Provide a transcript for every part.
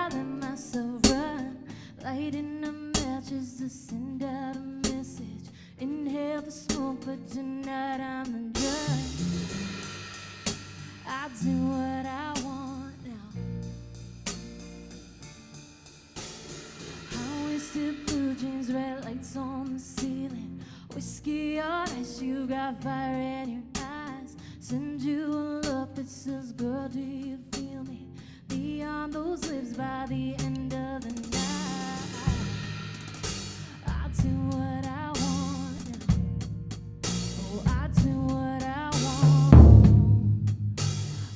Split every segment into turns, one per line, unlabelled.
I let myself run, lighting the matches to send out a message. Inhale the smoke, but tonight I'm the judge. I do what I want now. High-waisted blue jeans, red lights on the ceiling. Whiskey on ice, you got fire in your eyes. Send you a look that says, girl, do you feel me? Beyond those lips by the end of the night. I do what I want now. Oh, I do what I want.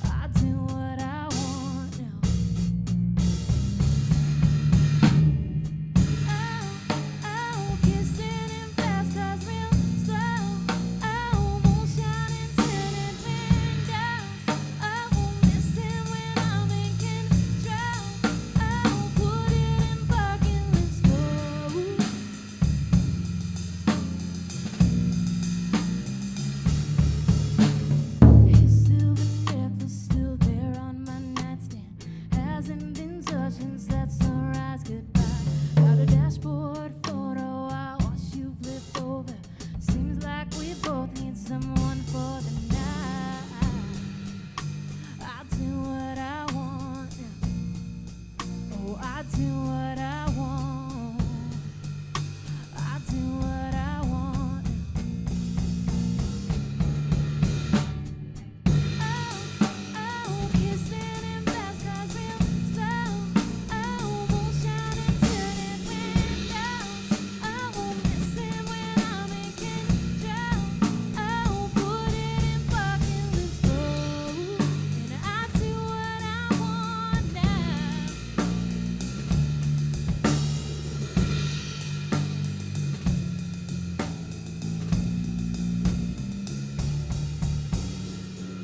I do what I want now. Oh, kissing in fast cars real slow. Oh, moonshine and tinted windows. Oh, missing when I'm in control. Oh, put it in park and let's go. His silver necklace still there on my nightstand. Hasn't been touched since that sunrise goodbye. Got a dashboard photo, I watch you flip over. Seems like we both need someone for the night. I do what I want now. Oh, I do what I want. I do what I want now. Oh, kissing in fast cars real slow. Oh, moonshine and tinted windows. Oh, missing when I'm in control. Oh, put it in park and let's go. And I do what I want now.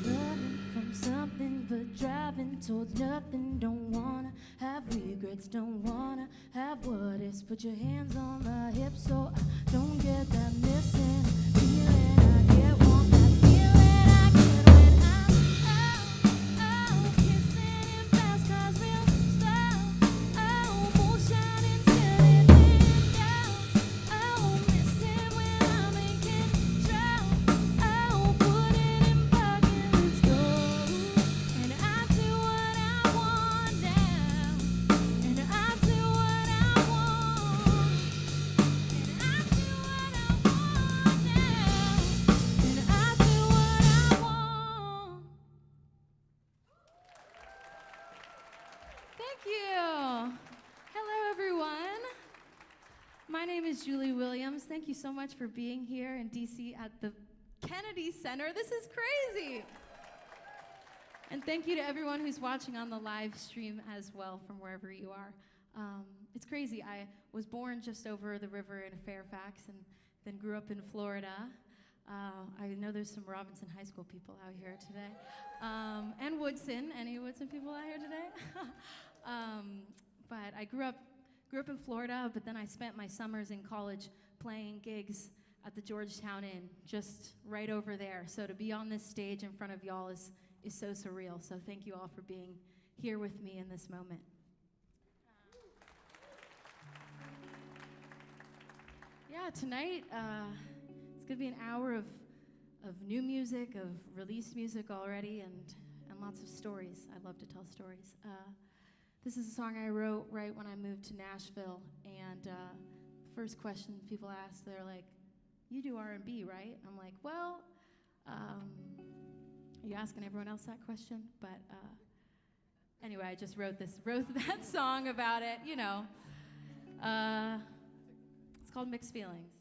Running from something but driving towards nothing. Don't wanna have regrets, don't wanna have what is. Put your hands on my hips so I don't get that missing feeling I get. Want that feeling I get when I'm kissing in fast cars real slow. Oh, moonshine and tinted windows. Oh, missing when I'm in control. Oh, put it in park and let's go. And I do what I want now. And I do what I want. And I do what I want now. And I do what I want. Thank you. Hello, everyone. My name is Julie Williams. Thank you so much for being here in DC at the Kennedy Center. This is crazy. And thank you to everyone who's watching on the live stream as well from wherever you are. It's crazy. I was born just over the river in Fairfax and then grew up in Florida. I know there's some Robinson High School people out here today. And Woodson. Any Woodson people out here today? But I grew up in Florida, but then I spent my summers in college playing gigs at the Georgetown Inn, just right over there. So to be on this stage in front of y'all is so surreal. So thank you all for being here with me in this moment. Yeah, tonight it's gonna be an hour of new music, of released music already, and lots of stories. I love to tell stories. This is a song I wrote right when I moved to Nashville, and the first question people ask, they're like, "You do R&B, right?" I'm like, "Well, are you asking everyone else that question?" But anyway, I just wrote that song about it. You know, it's called Mixed Feelings.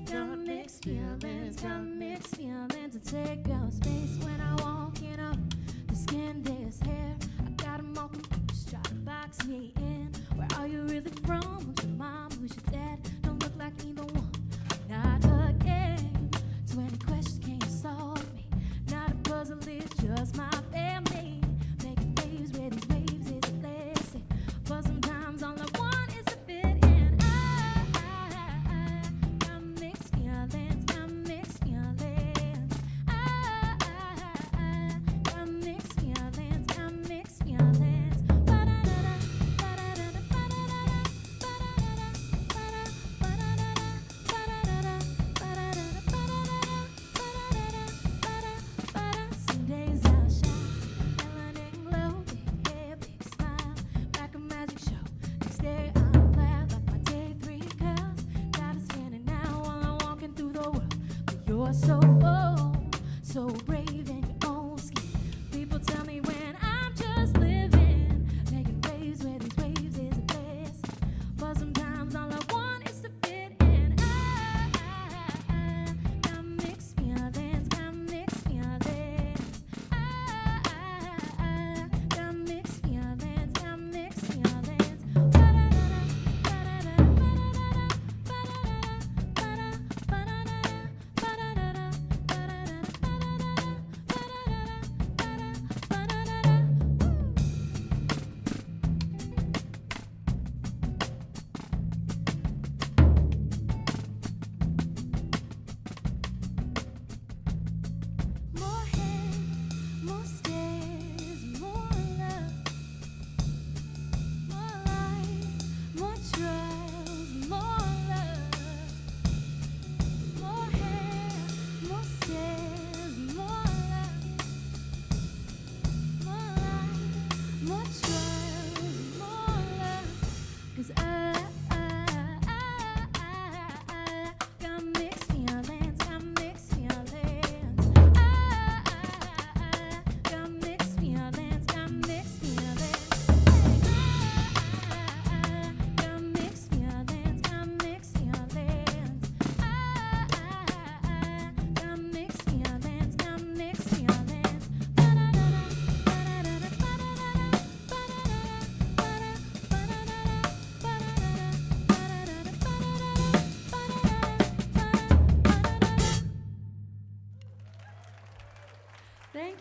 Got mixed feelings. Got mixed feelings to take your space when I walk in up. The skin, this hair, I got 'em all confused. Try to buy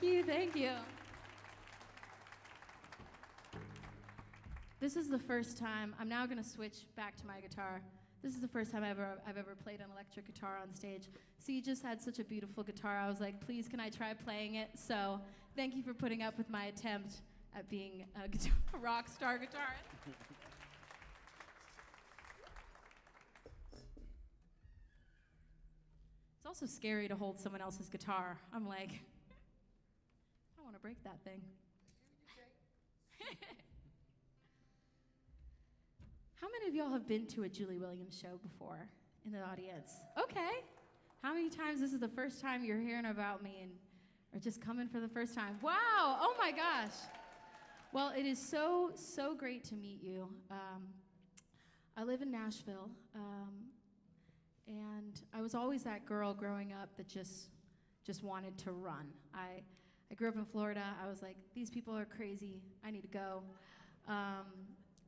Thank you. This is the first time, I'm now going to switch back to my guitar. This is the first time I've ever played an electric guitar on stage. So you just had such a beautiful guitar. I was like, please, can I try playing it? So thank you for putting up with my attempt at being a rock star guitarist. It's also scary to hold someone else's guitar. I'm like, I don't want to break that thing. How many of y'all have been to a Julie Williams show before in the audience? Okay. How many times this is the first time you're hearing about me and or just coming for the first time? Wow, oh my gosh. Well, it is so great to meet you. I live in Nashville, and I was always that girl growing up that just wanted to run. I grew up in Florida. I was like, these people are crazy. I need to go.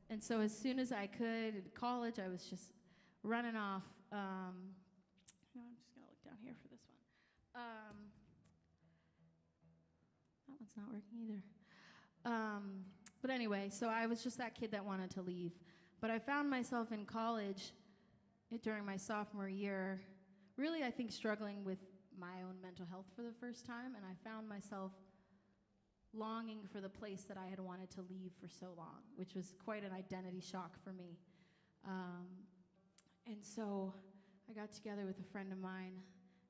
And so as soon as I could, in college, I was just running off. I'm just going to look down here for this one. That one's not working either. But anyway, so I was just that kid that wanted to leave. But I found myself in college during my sophomore year, really, I think, struggling with my own mental health for the first time. And I found myself longing for the place that I had wanted to leave for so long, which was quite an identity shock for me. And so I got together with a friend of mine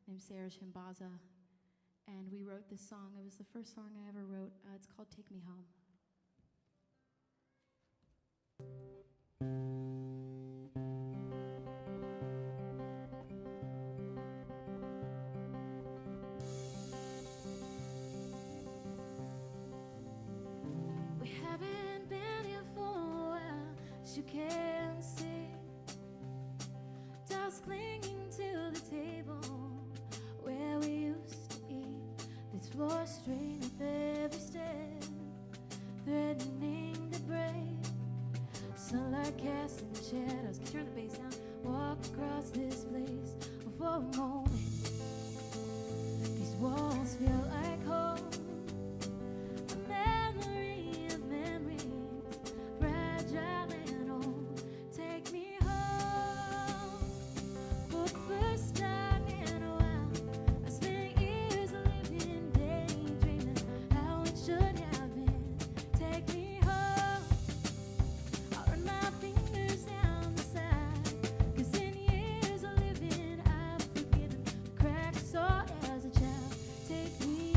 named Sarah Shimbaza, and we wrote this song. It was the first song I ever wrote. It's called Take Me Home. You can see dust clinging to the table where we used to eat. This floor strain of every step, threatening to break. Sunlight casting shadows. Can you turn the bass down? Walk across this place for a moment. These walls feel like home. A memory of memories, fragile. Take me home for the first time in a while. I spent years living, daydreaming how it should have been. Take me home. I'll run my fingers down the side, 'cause in years of living I've forgiven the cracks I saw as a child. Take me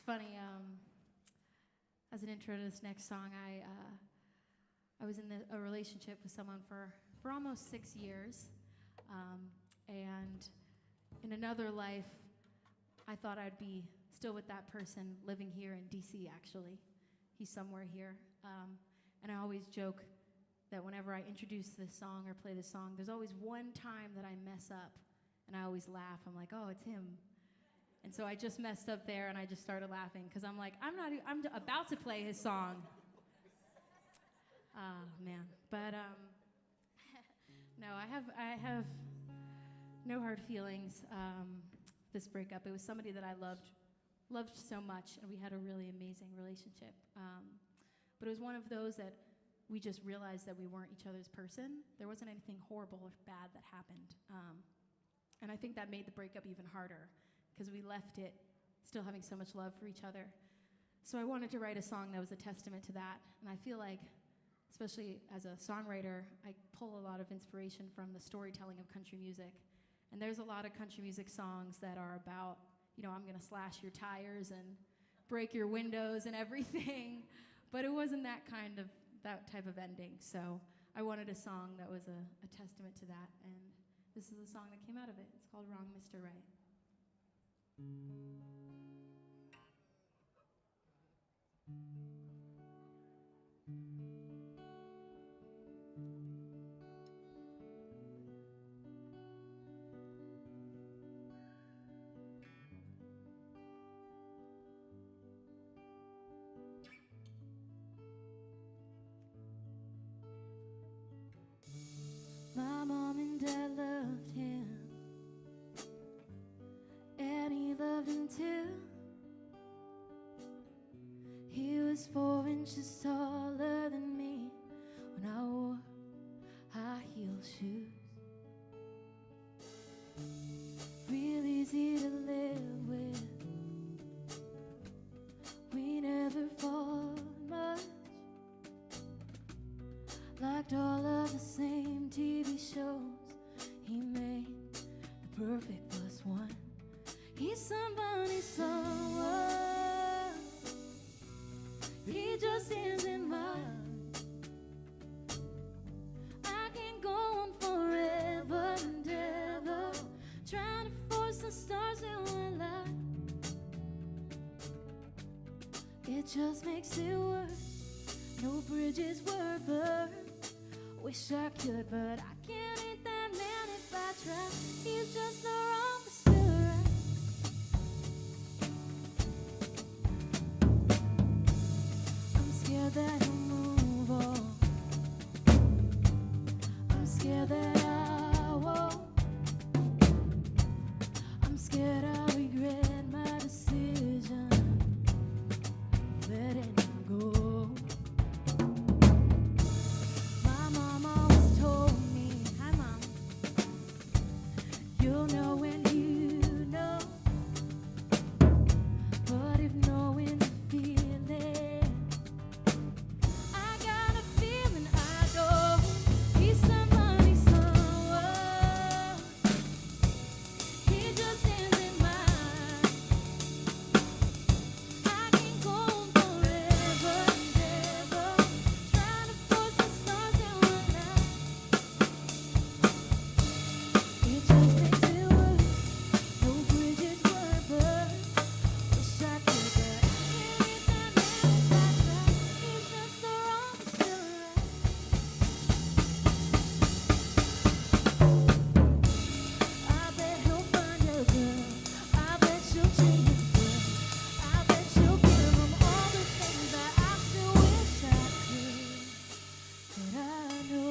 funny. As an intro to this next song, I was in a relationship with someone for almost 6 years, and in another life, I thought I'd be still with that person living here in DC. Actually, he's somewhere here, and I always joke that whenever I introduce this song or play this song, there's always one time that I mess up, and I always laugh. I'm like, oh, it's him. And so I just messed up there, and I just started laughing because I'm like, I'm about to play his song. Oh man, but no, I have no hard feelings. This breakup, it was somebody that I loved so much, and we had a really amazing relationship. But it was one of those that we just realized that we weren't each other's person. There wasn't anything horrible or bad that happened, and I think that made the breakup even harder, because we left it still having so much love for each other. So I wanted to write a song that was a testament to that, and I feel like, especially as a songwriter, I pull a lot of inspiration from the storytelling of country music. And there's a lot of country music songs that are about, I'm gonna slash your tires and break your windows and everything, but it wasn't that type of ending. So I wanted a song that was a testament to that, and this is the song that came out of it. It's called Wrong Mr. Right. My mom and dad loved him, and he loved him too. He was 4 inches taller than me when I wore high-heel shoes. Real easy to live with. We never fought much. Liked all of the same TV shows. He made the perfect +1. He's somebody's someone. He just isn't mine. I can go on forever and ever, trying to force the stars in one line. It just makes it worse. No bridges were burned. Wish I could, but I can't hate that man if I try. He's just the wrong Mr. Right. I'm scared that he'll move on. I'm scared that I won't. I'm scared I'll regret my decision, letting him go. My mom always told me, hi mom, you'll know when you know. But if knowing the feeling, I got a feeling I know he's somebody, someone. He just isn't mine. I can go on forever and ever, trying to force the stars in one line. It just makes it worse. No bridges were burned. Wish I could, but I can't hate that man if I try. He's just the wrong Mr. Right. I bet he'll find a girl. I bet she'll treat him good. I bet she'll give him all the things that I still wish I could. But I know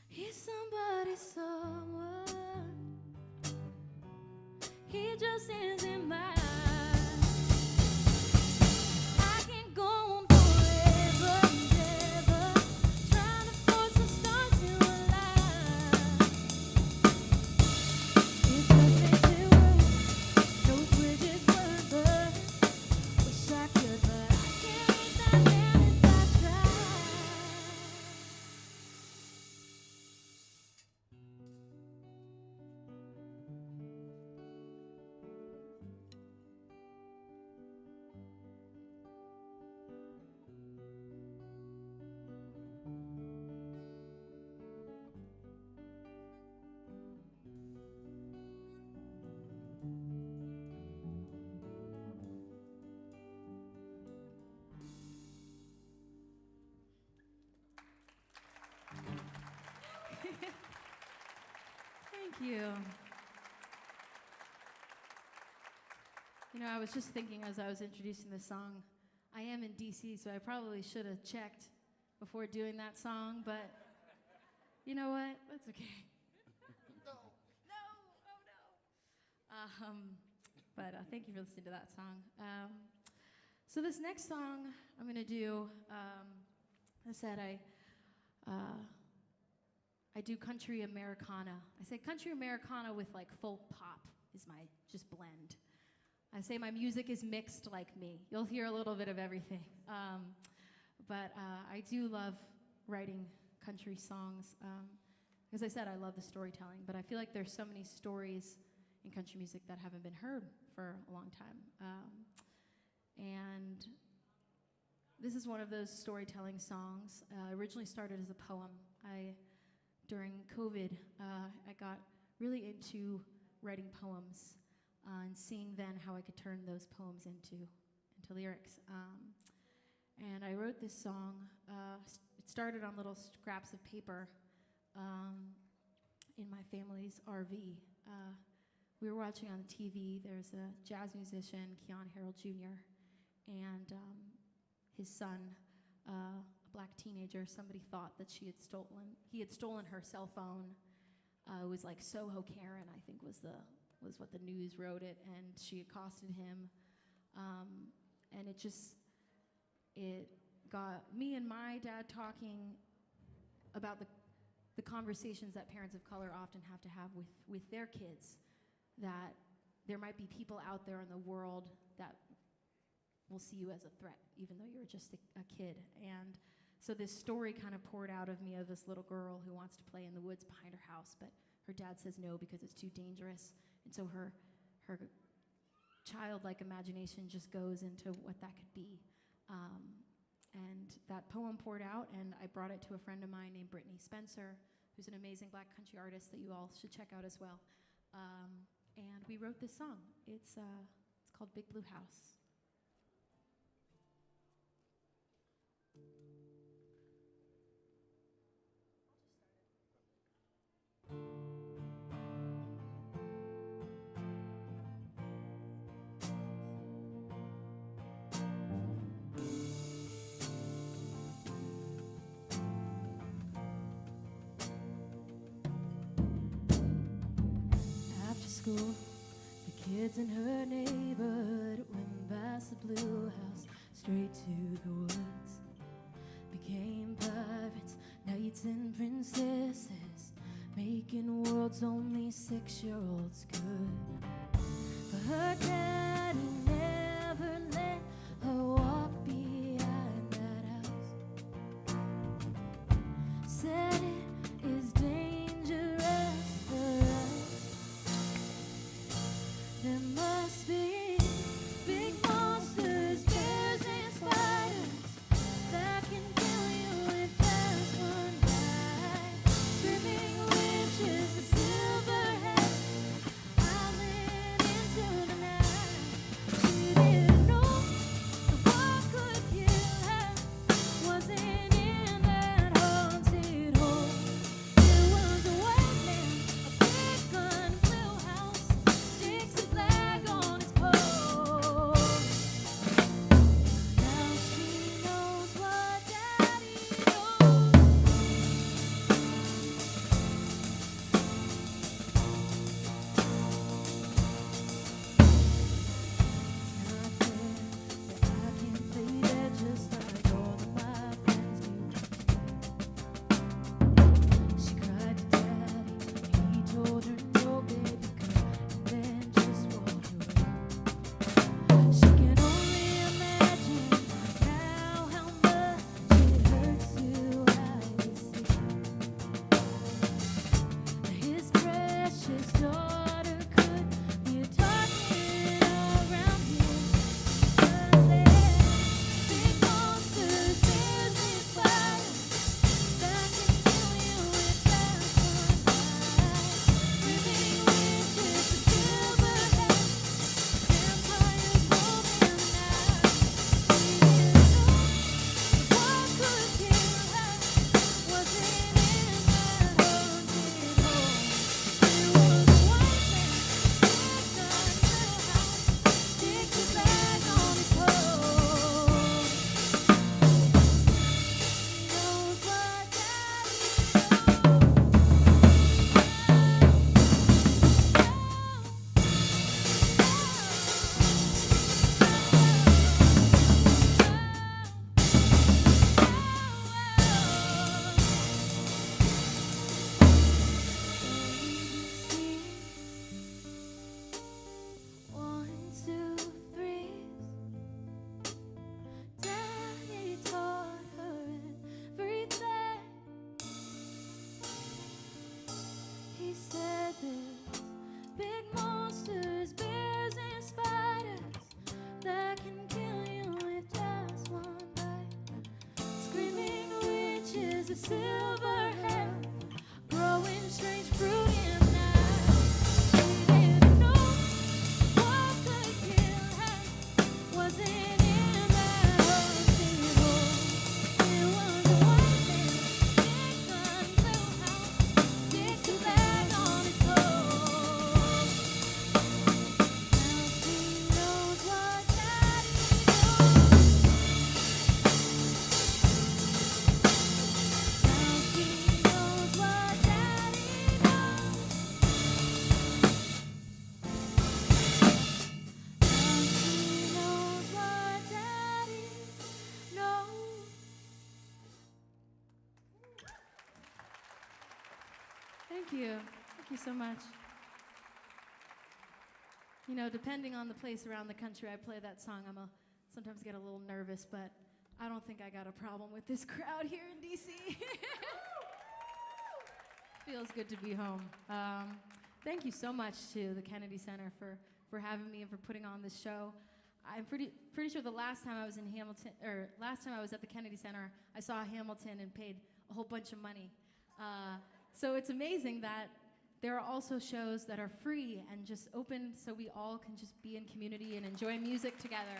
he's somebody, someone. He just isn't mine. I can go on forever and ever, trying to force the stars in one line. It just makes it worse. No bridges were burned. Wish I could, but I can't hate that man if I try. you. You know, I was just thinking as I was introducing this song, I am in DC, so I probably should have checked before doing that song, but you know what? That's okay. No, oh no. But thank you for listening to that song. So this next song I'm gonna do, I said I do country Americana. I say country Americana with like folk pop is my just blend. I say my music is mixed like me. You'll hear a little bit of everything. But I do love writing country songs. As I said, I love the storytelling, but I feel like there's so many stories in country music that haven't been heard for a long time. And this is one of those storytelling songs. Originally started as a poem. During COVID, I got really into writing poems and seeing then how I could turn those poems into lyrics. And I wrote this song. It started on little scraps of paper in my family's RV. We were watching on the TV. There's a jazz musician, Keon Harold Jr., and his son, a black teenager. Somebody thought that he had stolen her cell phone. It was like Soho Karen, I think was what the news wrote it, and she accosted him. And it got me and my dad talking about the conversations that parents of color often have to have with their kids, that there might be people out there in the world that will see you as a threat, even though you're just a kid. And so this story kind of poured out of me of this little girl who wants to play in the woods behind her house, but her dad says no because it's too dangerous. And so her childlike imagination just goes into what that could be. And that poem poured out, and I brought it to a friend of mine named Brittany Spencer, who's an amazing black country artist that you all should check out as well. And we wrote this song. It's called Big Blue House. School, the kids in her neighborhood went past the blue house straight to the woods. Became pirates, knights and princesses, making worlds only 6-year-olds could. For her daddy never let her walk behind that house. Said it is dangerous for us. There must be big monsters, bears and spiders that can kill you if there's one guy. Screaming witches with silver heads howling into the night. the silver hair, growing strange fruit in eyes. She didn't know what could kill her. Wasn't in that hospital. It was a white man, big gun, blue house, stick a flag on his pole. Now she knows what daddy knows. Now she knows what daddy knows. Now she knows what daddy knows. Thank you. Thank you so much. You know, depending on the place around the country I play that song, sometimes get a little nervous, but I don't think I got a problem with this crowd here in DC. Feels good to be home. Thank you so much to the Kennedy Center for having me and for putting on this show. I'm pretty sure the last time I was in Hamilton, or last time I was at the Kennedy Center, I saw Hamilton and paid a whole bunch of money. So it's amazing that there are also shows that are free and just open so we all can just be in community and enjoy music together.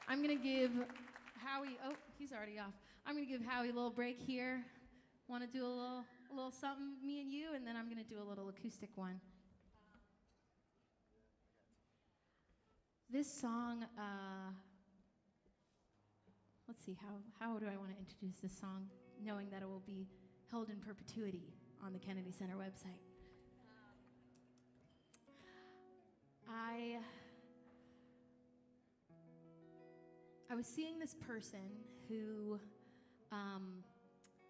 I'm gonna give Howie, oh, he's already off. I'm gonna give Howie a little break here. Wanna do a little something, me and you, and then I'm gonna do a little acoustic one. This song, let's see, how do I wanna introduce this song, knowing that it will be held in perpetuity on the Kennedy Center website. I was seeing this person who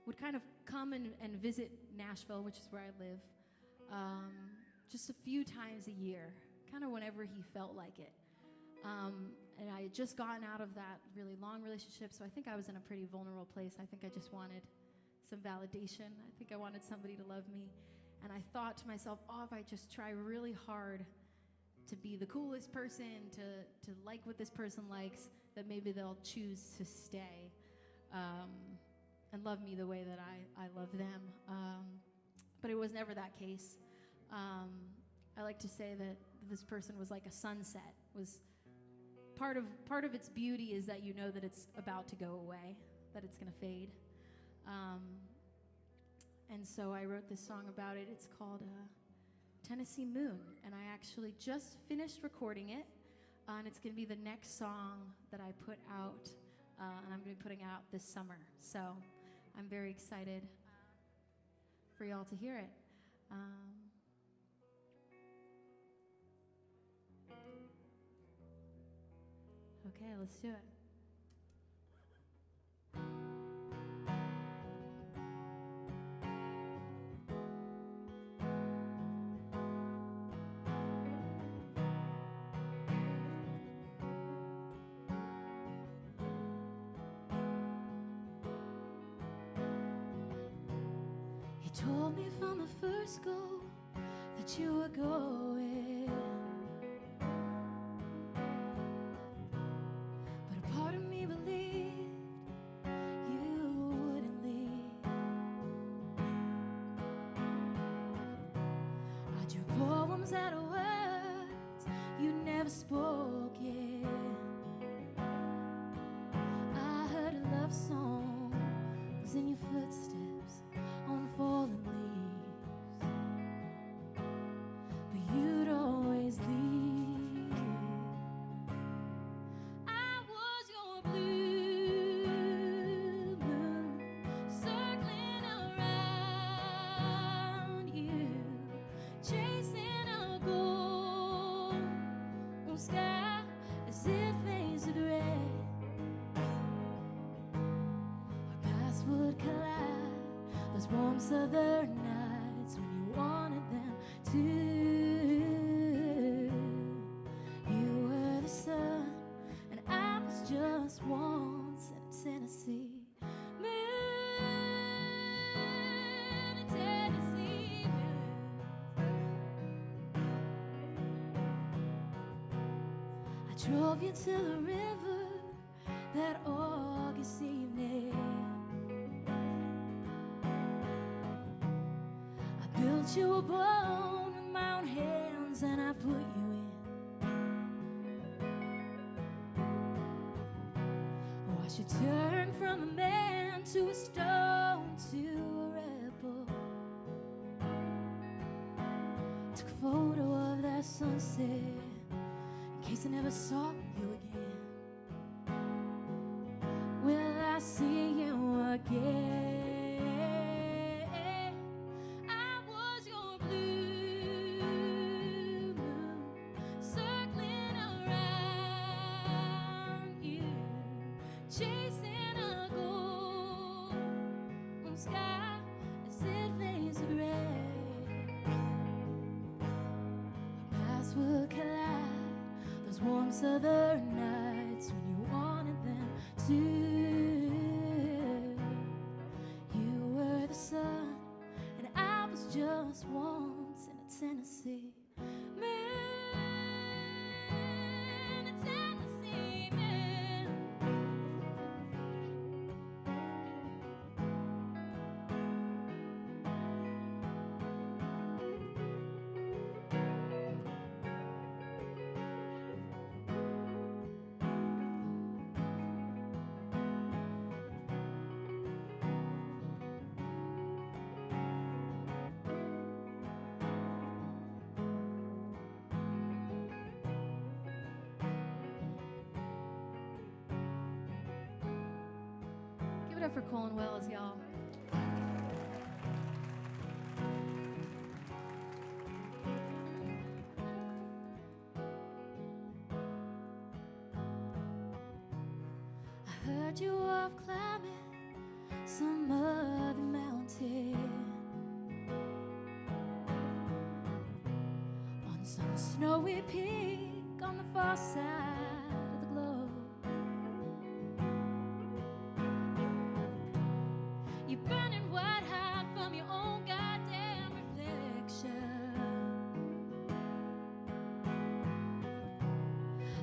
would kind of come and visit Nashville, which is where I live, just a few times a year, kind of whenever he felt like it. And I had just gotten out of that really long relationship, so I think I was in a pretty vulnerable place. I think I just wanted some validation. I think I wanted somebody to love me. And I thought to myself, oh, if I just try really hard to be the coolest person, to like what this person likes, that maybe they'll choose to stay and love me the way that I love them. But it was never that case. I like to say that this person was like a sunset. Was part of its beauty is that you know that it's about to go away, that it's gonna fade. And so I wrote this song about it. It's called Tennessee Moon, and I actually just finished recording it, and it's going to be the next song that I put out, and I'm going to be putting out this summer. So I'm very excited for y'all to hear it. Okay, let's do it. You told me from the first go that you were going, but a part of me believed you wouldn't leave. I drew poems out of words you never spoken. I heard a love song was in your footsteps on fallen leaves, but you'd always leave. I was your blue moon, circling around you, chasing a golden sky as it fades to gray. Our paths would collide, those warm southern nights when you wanted them to. You were the sun, and I was just once in a Tennessee moon, a Tennessee moon. I drove you to the river that August evening. Since you were born with my own hands and I put you in. Oh, I should turn from a man to a stone to a rebel. Took a photo of that sunset in case I never saw you again. Will I see you again? Warm southern nights when you wanted them to. You were the sun, and I was just once in a Tennessee man, a Tennessee man. Give it up for Colin Wells, y'all. I heard you off climbing some other mountain on some snowy peak on the far side of the globe. You're burning white hot from your own goddamn reflection.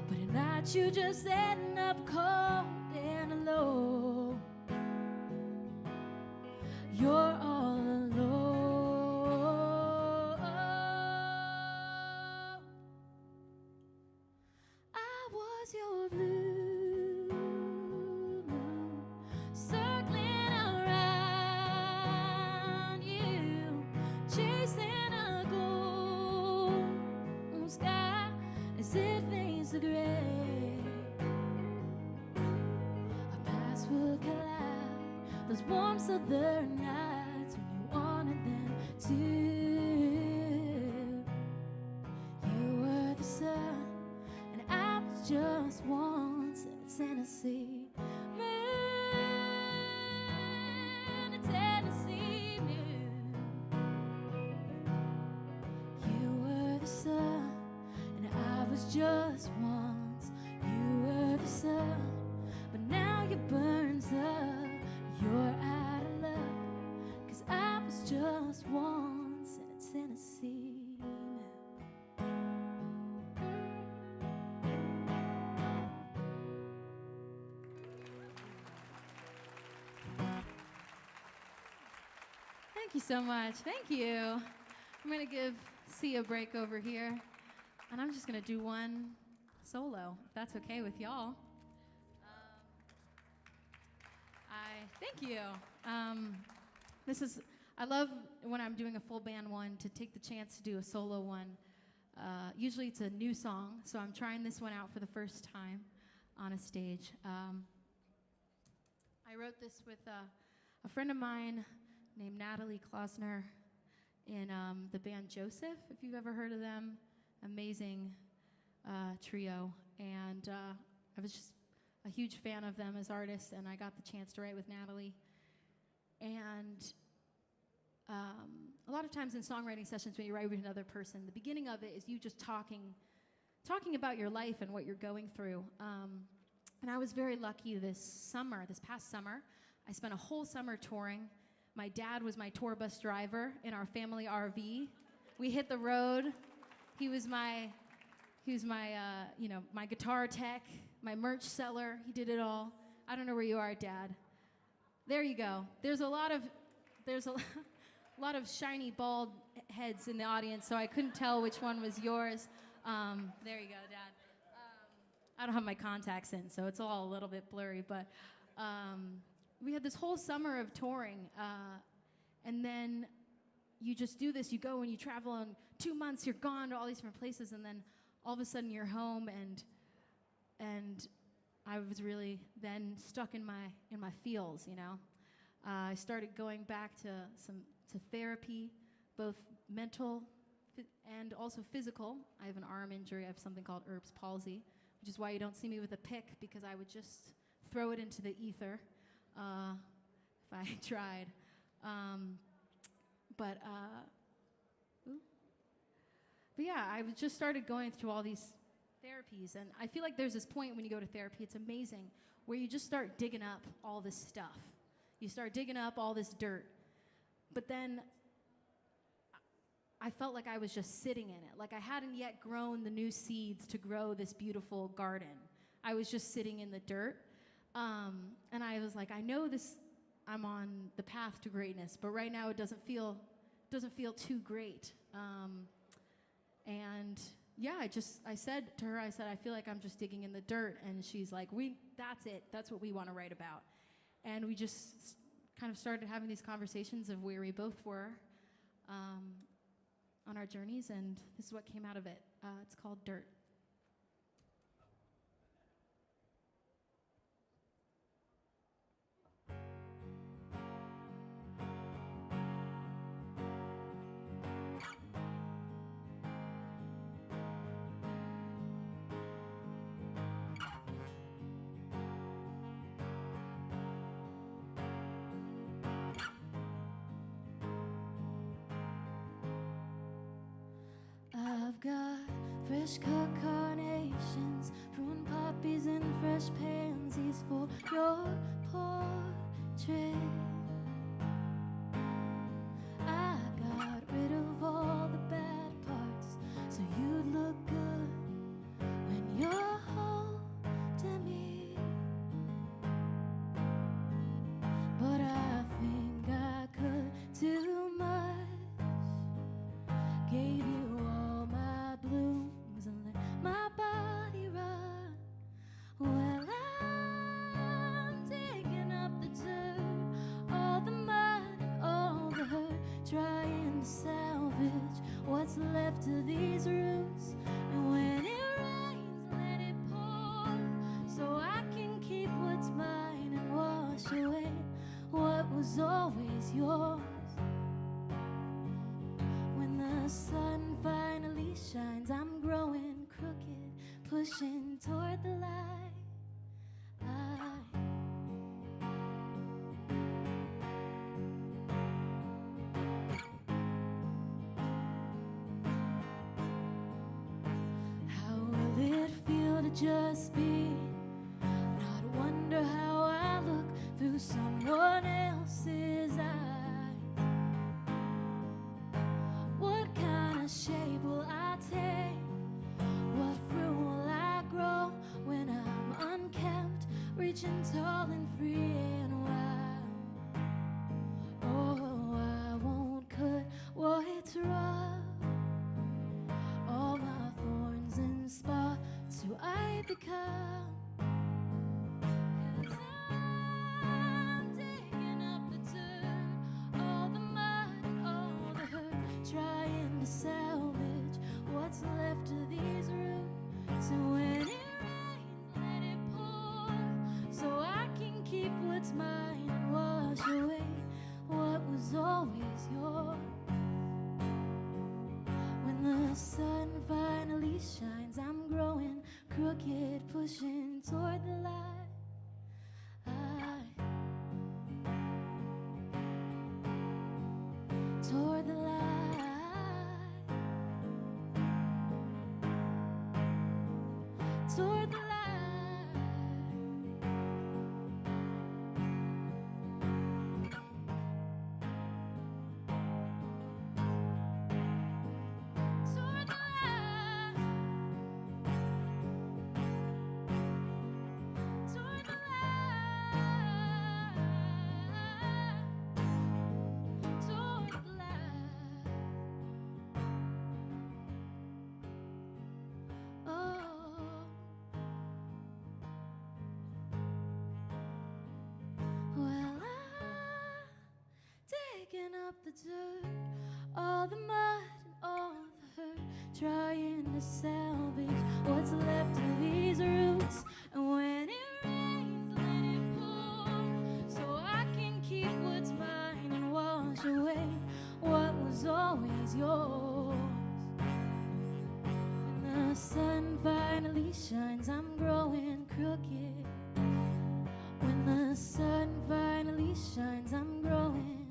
But at night you just ending up cold and alone. You're all alone. I was your blue moon, circling around you, chasing a golden sky as it fades to gray. Our paths will collide, those warm southern nights when you wanted them to. You were the sun, and I was just once in a Tennessee man, a Tennessee man. You were the sun, and I was just once. You were the sun, but now your burns up. You're out of luck, 'cause I was just once in a Tennessee man. Thank you so much. Thank you. I'm going to give C a break over here, and I'm just going to do one solo, if that's okay with y'all. Thank you. I love when I'm doing a full band one to take the chance to do a solo one. Usually it's a new song, so I'm trying this one out for the first time on a stage. I wrote this with a friend of mine named Natalie Klausner in the band Joseph, if you've ever heard of them. Amazing trio. And I was just a huge fan of them as artists, and I got the chance to write with Natalie. And a lot of times in songwriting sessions when you write with another person, the beginning of it is you just talking about your life and what you're going through. And I was very lucky this past summer. I spent a whole summer touring. My dad was my tour bus driver in our family RV. We hit the road. He was my my guitar tech, my merch seller. He did it all. I don't know where you are, Dad. There you go. There's a lot of a lot of shiny bald heads in the audience, so I couldn't tell which one was yours. There you go, Dad. I don't have my contacts in, so it's all a little bit blurry, but we had this whole summer of touring, and then you just do this. You go and you travel, and 2 months you're gone to all these different places, and then all of a sudden you're home, and I was really then stuck in my feels, you know. I started going back to therapy, both mental and also physical. I have an arm injury. I have something called Erb's palsy, which is why you don't see me with a pick, because I would just throw it into the ether if I tried. But yeah, I just started going through all these therapies, and I feel like there's this point when you go to therapy, it's amazing, where you just start digging up all this stuff. You start digging up all this dirt. But then I felt like I was just sitting in it. Like I hadn't yet grown the new seeds to grow this beautiful garden. I was just sitting in the dirt. And I was like, I know this, I'm on the path to greatness, but right now it doesn't feel too great. And yeah, I said to her, I feel like I'm just digging in the dirt. And she's like, that's it. That's what we want to write about. And we just kind of started having these conversations of where we both were on our journeys, and this is what came out of it. It's called Dirt.
I've got fresh cut carnations, prune poppies, and fresh pansies for your portrait. I got rid of all the bad parts so you'd look good when you're holding me. But I think I could too much. Gave you all my blooms and let my body run. Well, I'm digging up the dirt, all the mud and all the hurt, trying to salvage what's left of these roots. And when it rains, let it pour, so I can keep what's mine and wash away what was always yours. When the sun finally shines, I'm growing crooked, pushing toward the light. How will it feel to just be, not wonder how I look through someone else's eyes? What kind of shape will I take? What fruit will I grow when I'm unkempt, reaching tall and free and wild? Oh, I won't cut what's rough, all my thorns and spots who I become. 'Cause I'm digging up the dirt, all the mud and all the hurt, trying to salvage what's left of these roots. So when it rains, let it pour, so I can keep what's mine and wash away what was always yours. When the sun finally shines, I'm growing crooked, pushing toward the light. Toward the light. Toward the light. Toward the light. Toward the light. Toward the light. the dirt, all the mud and all the hurt, trying to salvage what's left of these roots. And when it rains, let it pour, so I can keep what's mine and wash away what was always yours. When the sun finally shines, I'm growing crooked. When the sun finally shines, I'm growing.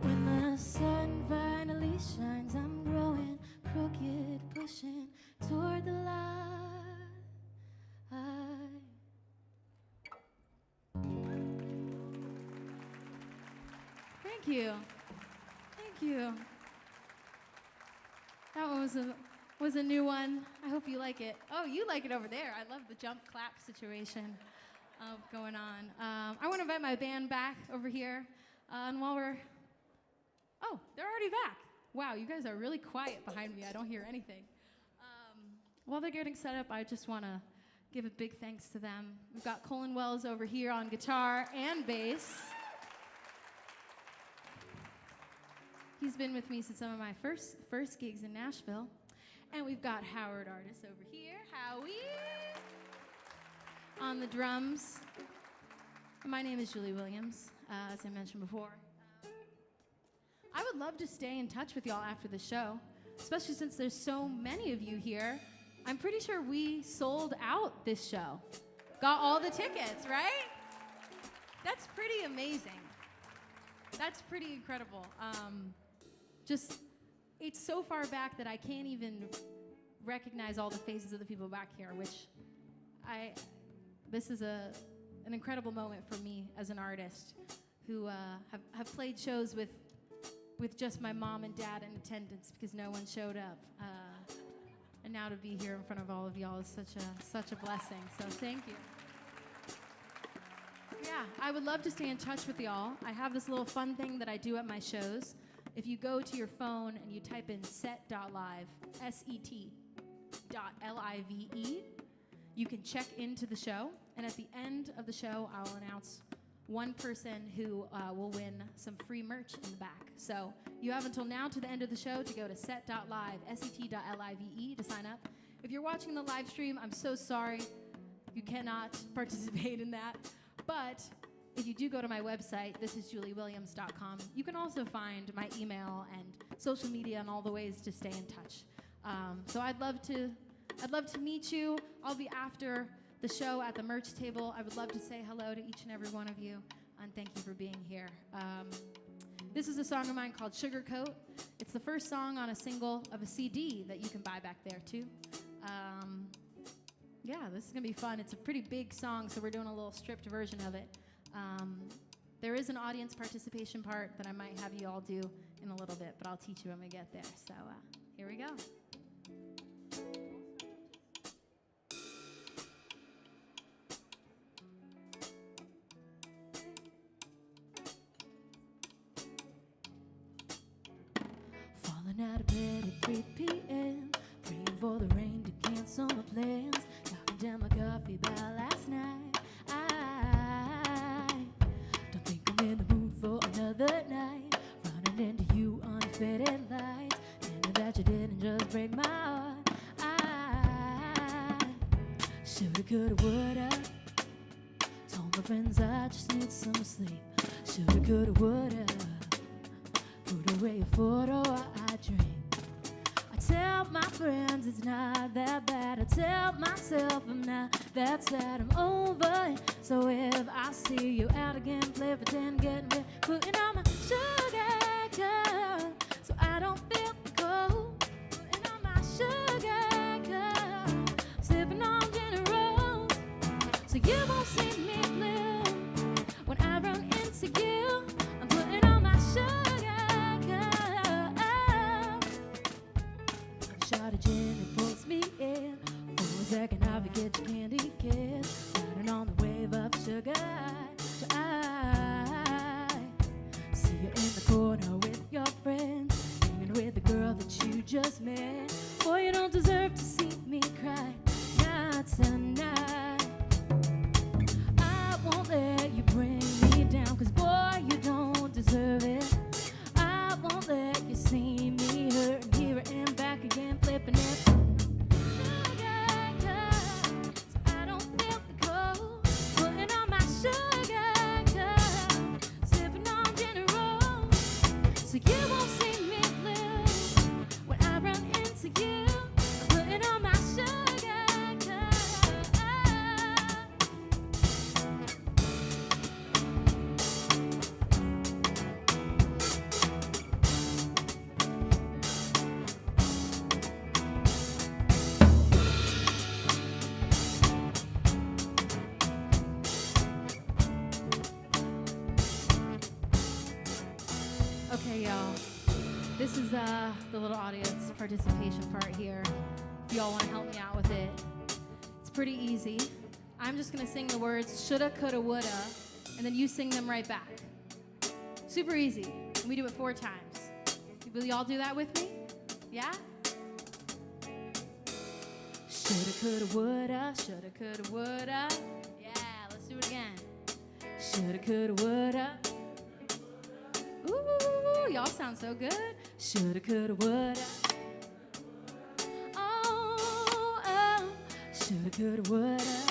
When the sun finally shines, I'm growing crooked, pushing toward the light.
Thank you. Thank you. That one was a new one. I hope you like it. Oh, you like it over there. I love the jump clap situation going on. I want to invite my band back over here. And while we're... Oh, they're already back. Wow, you guys are really quiet behind me. I don't hear anything. While they're getting set up, I just want to give a big thanks to them. We've got Colin Wells over here on guitar and bass. He's been with me since some of my first gigs in Nashville. And we've got Howard Artis over here. Howie! On the drums. My name is Julie Williams, as I mentioned before. I would love to stay in touch with y'all after the show, especially since there's so many of you here. I'm pretty sure we sold out this show. Got all the tickets, right? That's pretty amazing. That's pretty incredible. It's so far back that I can't even recognize all the faces of the people back here, which this is an incredible moment for me as an artist who have played shows with just my mom and dad in attendance because no one showed up. And now to be here in front of all of y'all is such a blessing, so thank you. Yeah, I would love to stay in touch with y'all. I have this little fun thing that I do at my shows. If you go to your phone and you type in set.live, set.live, you can check into the show, and at the end of the show, I'll announce one person who will win some free merch in the back. So you have until now to the end of the show to go to set.live, set.live, to sign up. If you're watching the live stream, I'm so sorry you cannot participate in that, but if you do go to my website, thisisjuliewilliams.com, you can also find my email and social media and all the ways to stay in touch. So I'd love to meet you. I'll be after the show at the merch table. I would love to say hello to each and every one of you, and thank you for being here. This is a song of mine called Sugarcoat. It's the first song on a single of a CD that you can buy back there too. Yeah, this is gonna be fun. It's a pretty big song, so we're doing a little stripped version of it. There is an audience participation part that I might have you all do in a little bit, but I'll teach you when we get there. So here we go.
Falling out of bed at 3 p.m., praying for the rain to cancel my plans, knocking down my coffee by last night. I don't think I'm in the mood for another night, running into you on faded lights, and that you didn't just break my heart. I shoulda, coulda, woulda, told my friends I just need some sleep. Shoulda, coulda, woulda, put away a photo I drink. I tell my friends it's not that bad. I tell myself I'm not that sad. I'm over it. So if I see you out again, play pretend, getting ready, putting on my sugar cup so I don't feel cold. Putting on my sugar cup, sipping on gin and rose, so you won't see me blue when I run into you. I'm putting on my sugar cup. A shot of gin that pulls me in. For a second I forget your candy kiss, riding on the wave of sugar. So I see you in the corner with your friends, hanging with the girl that you just met. Boy, you don't deserve to see me cry, not tonight. I won't let you bring me down, 'cause boy, you don't deserve it.
Hey y'all, this is the little audience participation part here. If y'all want to help me out with it, it's pretty easy. I'm just gonna sing the words shoulda, coulda, woulda, and then you sing them right back. Super easy. And we do it 4 times. Will y'all do that with me? Yeah? Shoulda, coulda, woulda, shoulda, coulda, woulda. Yeah, let's do it again. Shoulda, coulda, woulda. Ooh, y'all sound so good. Shoulda, coulda, woulda. Oh, oh. Shoulda, coulda, woulda.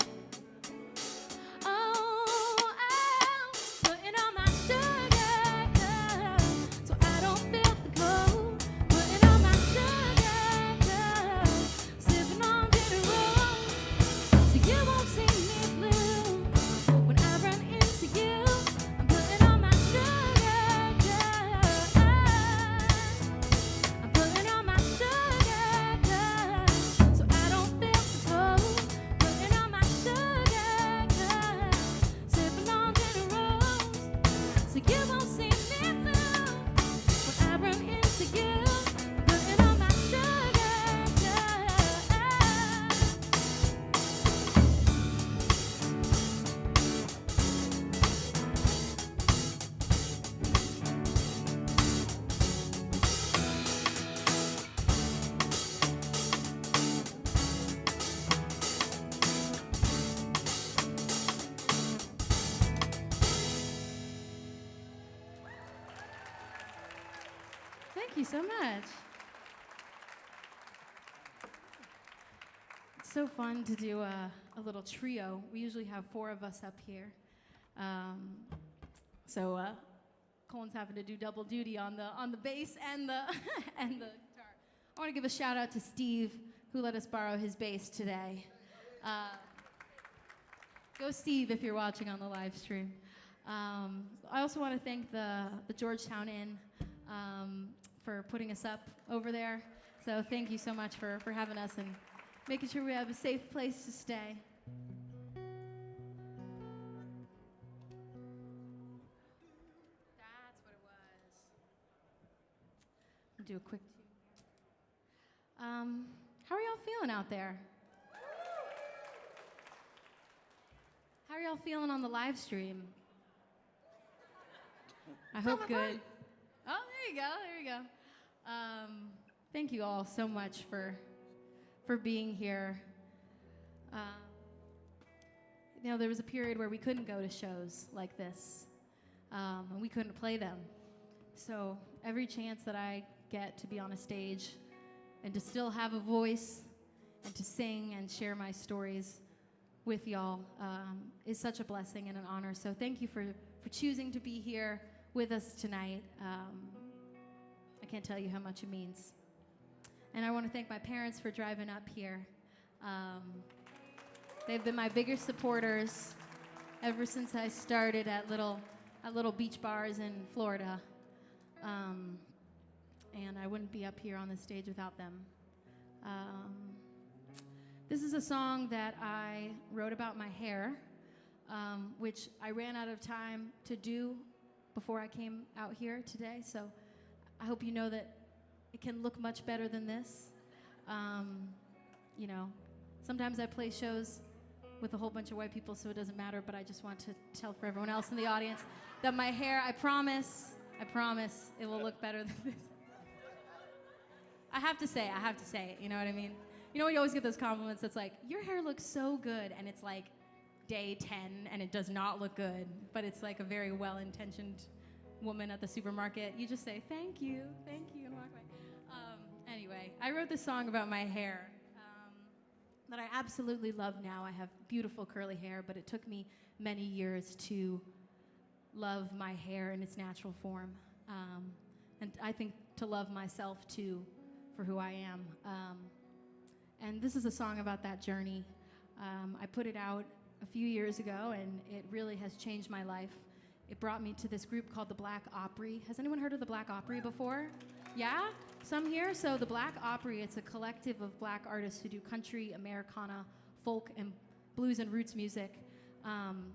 Thank you so much. It's so fun to do a little trio. We usually have 4 of us up here. So Colin's having to do double duty on the bass and the and the guitar. I want to give a shout out to Steve, who let us borrow his bass today. Go Steve if you're watching on the live stream. I also want to thank the Georgetown Inn for putting us up over there. So thank you so much for having us and making sure we have a safe place to stay. That's what it was. I'll do a quick tune. How are y'all feeling out there? How are y'all feeling on the live stream? I hope good. Oh, there you go, there you go. Thank you all so much for being here. You know, there was a period where we couldn't go to shows like this, and we couldn't play them. So every chance that I get to be on a stage and to still have a voice and to sing and share my stories with y'all is such a blessing and an honor. So thank you for choosing to be here with us tonight. I can't tell you how much it means. And I want to thank my parents for driving up here. They've been my biggest supporters ever since I started at little beach bars in Florida. And I wouldn't be up here on the stage without them. This is a song that I wrote about my hair, which I ran out of time to do before I came out here today. So I hope you know that it can look much better than this. You know, sometimes I play shows with a whole bunch of white people, so it doesn't matter, but I just want to tell for everyone else in the audience that my hair, I promise, it will look better than this. I have to say it, you know what I mean? You know when you always get those compliments that's like, your hair looks so good, and it's like day 10, and it does not look good, but it's like a very well-intentioned woman at the supermarket. You just say, thank you, and walk away. Anyway, I wrote this song about my hair that I absolutely love now. I have beautiful curly hair, but it took me many years to love my hair in its natural form. And I think to love myself too for who I am. And this is a song about that journey. I put it out a few years ago, and it really has changed my life. It brought me to this group called the Black Opry. Has anyone heard of the Black Opry before? Yeah? Some here? So the Black Opry, it's a collective of black artists who do country, Americana, folk, and blues and roots music.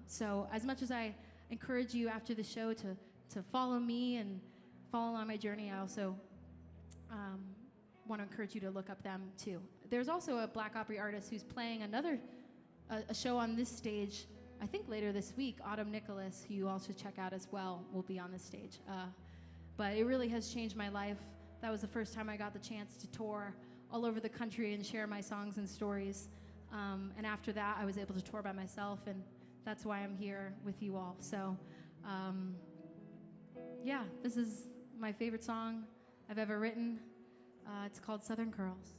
So as much as I encourage you after the show to follow me and follow along my journey, I also want to encourage you to look up them too. There's also a Black Opry artist who's playing a show on this stage, I think later this week. Autumn Nicholas, who you all should check out as well, will be on this stage. But it really has changed my life. That was the first time I got the chance to tour all over the country and share my songs and stories. And after that, I was able to tour by myself, and that's why I'm here with you all. So, yeah, this is my favorite song I've ever written. It's called Southern Curls.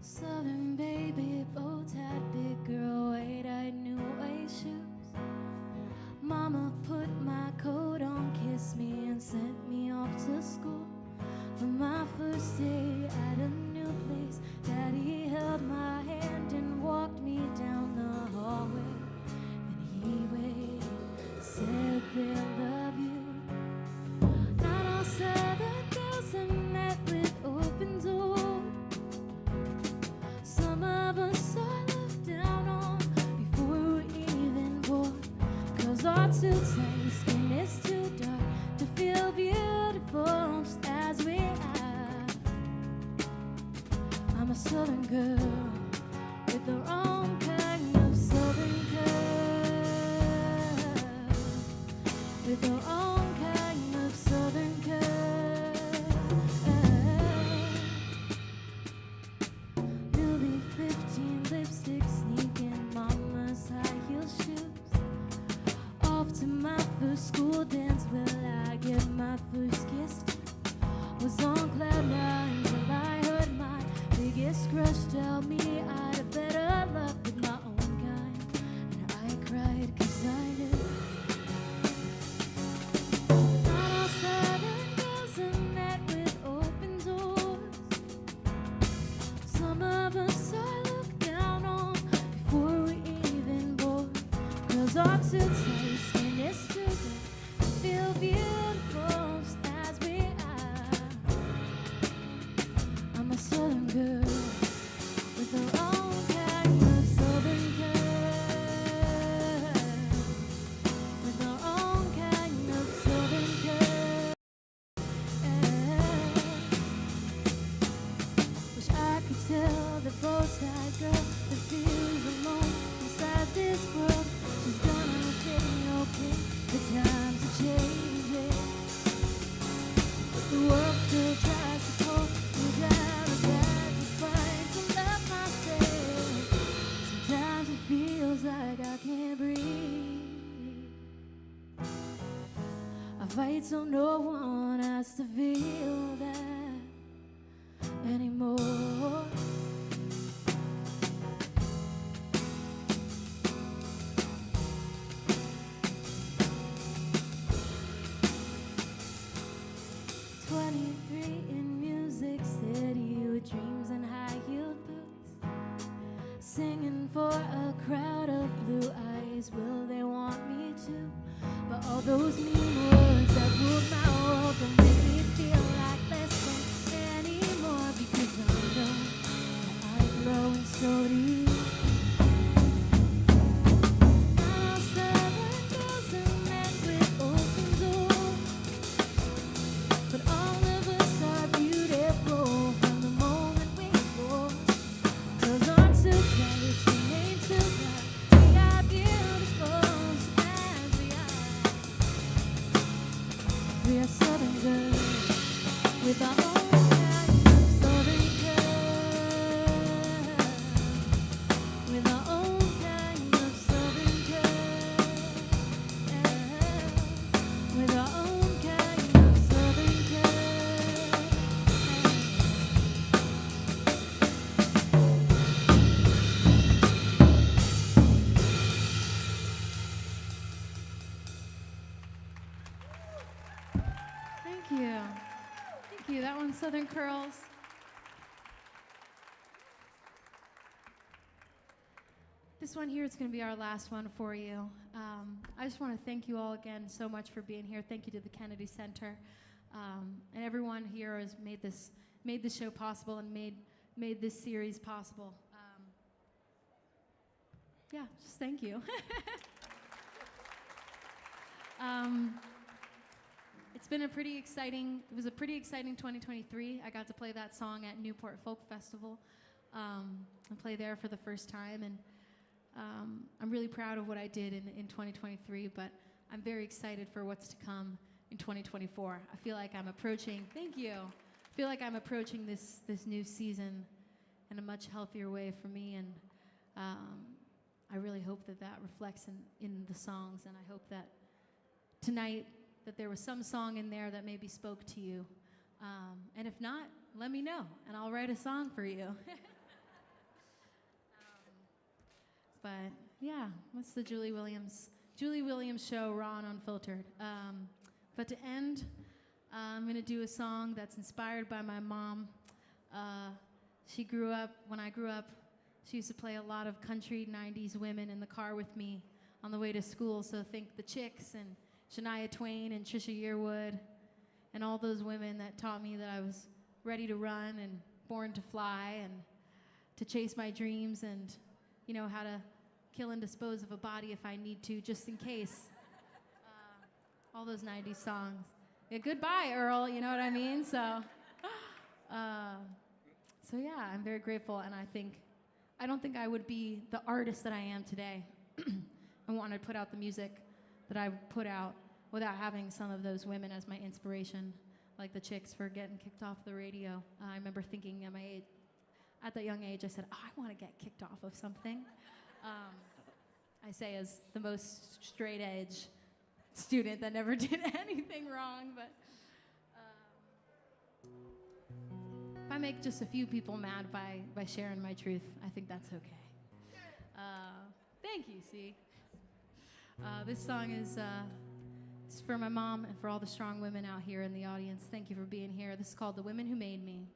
Southern baby, bow tied, big girl, wide-eyed, new way shoes. Mama put my coat on, kissed me, and sent me off to school. For my first day at a new place, Daddy held my hand and walked me down the hallway. And he waved, said they'll love you. Not all Southern girls are met with open doors. Some of us are looked down on before we're even born. Girls are too tight, skin is too dark to feel beautiful just as we are. I'm a Southern girl with the wrong kind of Southern curl, with the wrong kind of Southern curl. Newly 15, lipstick sneaking, mama's high heel shoes. Off to my first school dance, will I get my first kiss? Was on cloud nine till I heard my biggest crush tell me I'd have better luck with my own kind. And I cried 'cause I knew not all Southern girls are met with open doors. Some of us are looked down on before we're even born. Girls are too tight, skin is too dark to feel beautiful just as we are. I'm a Southern girl with her own kind of Southern curl, with her own kind of Southern curl. Wish I could tell the bow-tied girl that feels alone inside this world she's gonna be okay. The times are changing. The world still tries to pull me down a bad to find to love myself. Sometimes it feels like I can't breathe. I fight so no one has to feel that anymore. In Music City with dreams and high-heeled boots, singing for a crowd of blue eyes. Will they want me to? But all those mean words that ruled my world don't make me feel like less than anymore, because I know that I grow and so do you. Now Southern girls are met with open doors, but all of us are beautiful from the moment we were born. Girls aren't too tight, skin ain't too dark. We are beautiful as we are. We are Southern girls with our own kind of Southern curl, with our own kind of Southern curl, with our own kind of Southern curl.
Thank you. Thank you. That one's Southern Curls. This one here is going to be our last one for you. I just want to thank you all again so much for being here. Thank you to the Kennedy Center. And everyone here has made this show possible and made this series possible. Yeah, just thank you. It was a pretty exciting 2023. I got to play that song at Newport Folk Festival and play there for the first time. And I'm really proud of what I did in 2023, but I'm very excited for what's to come in 2024. I feel like I'm approaching, thank you. I feel like I'm approaching this new season in a much healthier way for me, and I really hope that reflects in the songs, and I hope that tonight that there was some song in there that maybe spoke to you. And if not, let me know, and I'll write a song for you. But yeah, what's the Julie Williams show, raw and unfiltered. But to end, I'm gonna do a song that's inspired by my mom. When I grew up, she used to play a lot of country 90s women in the car with me on the way to school. So think the Chicks and Shania Twain and Trisha Yearwood and all those women that taught me that I was ready to run and born to fly and to chase my dreams, and you know how to kill and dispose of a body if I need to, just in case. All those 90s songs. Yeah, goodbye, Earl, you know what I mean? So yeah, I'm very grateful, and I don't think I would be the artist that I am today and want to put out the music that I put out without having some of those women as my inspiration, like the Chicks for getting kicked off the radio. I remember thinking at that young age, I said, I want to get kicked off of something. I say as the most straight edge student that never did anything wrong, but if I make just a few people mad by sharing my truth, I think that's okay. Thank you, C. This song is it's for my mom and for all the strong women out here in the audience. Thank you for being here. This is called The Women Who Made Me.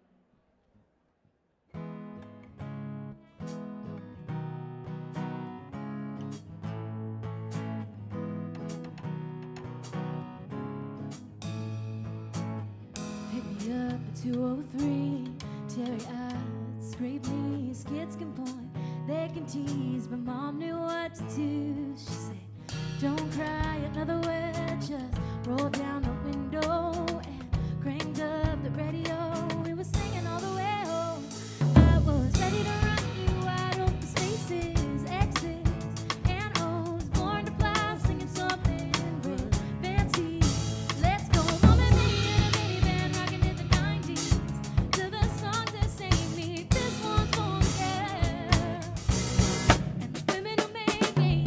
Pick me up at 203, teary-eyed, scrape knees, kids can point, they can tease, but mom knew what to do. She said, don't cry, another word, just roll down the window and cranked up the radio. We were singing all the way home. I was ready to run you wide open spaces, X's and O's, born to fly, singing something real fancy. Let's go, mom and me in a minivan, rocking in the 90s, to the songs that saved me. This one's for the girls and the women who made me.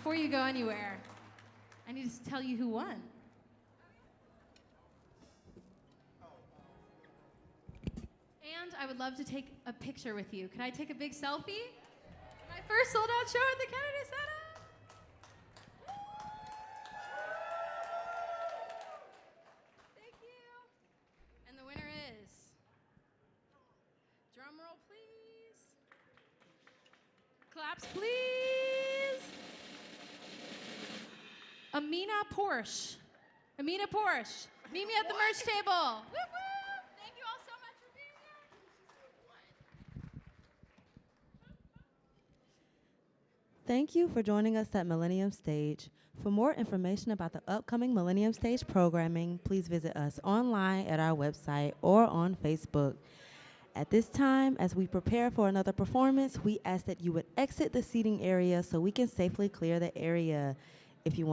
before you go anywhere, I need to tell you who won. And I would love to take a picture with you. Could I take a big selfie? My first sold-out show at the Kennedy Center. Thank you. And the winner is, drum roll please. Claps please. Amina Porsche. Amina Porsche. Meet me at the merch table. Woo woo! Thank you all so much for being here.
Thank you for joining us at Millennium Stage. For more information about the upcoming Millennium Stage programming, please visit us online at our website or on Facebook. At this time, as we prepare for another performance, we ask that you would exit the seating area so we can safely clear the area. If you want